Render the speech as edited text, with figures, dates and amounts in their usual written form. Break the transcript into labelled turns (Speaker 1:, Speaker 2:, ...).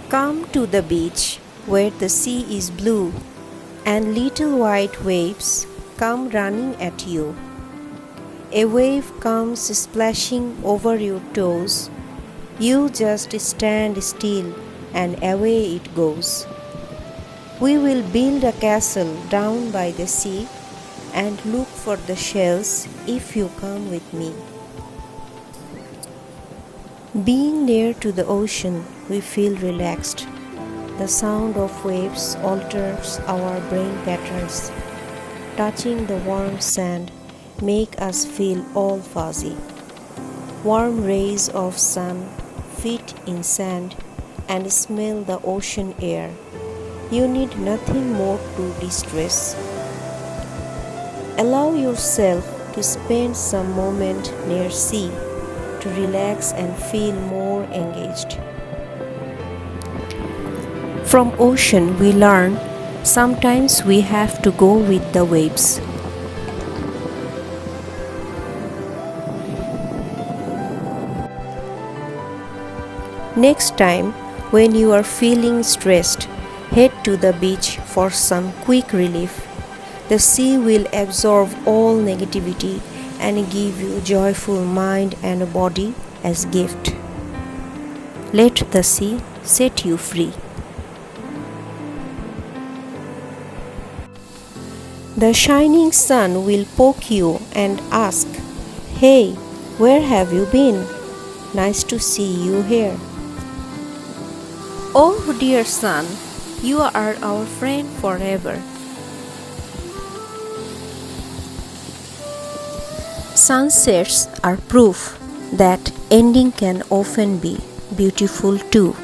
Speaker 1: Come to the beach where the sea is blue and little white waves come running at you. A wave comes splashing over your toes. You just stand still and away it goes. We will build a castle down by the sea and look for the shells if you come with me. Being near to the ocean, we feel relaxed. The sound of waves alters our brain patterns. Touching the warm sand make us feel all fuzzy. Warm rays of sun feet in sand and smell the ocean air. You need nothing more to distress. Allow yourself to spend some moment near sea to relax and feel more engaged. From ocean we learn sometimes we have to go with the waves. Next time when you are feeling stressed, head to the beach for some quick relief. The sea will absorb all negativity and give you joyful mind and body as gift. Let the sea set you free. The shining sun will poke you and ask, "Hey, where have you been? Nice to see you here." Oh dear sun, you are our friend forever. Sunsets are proof that ending can often be beautiful too.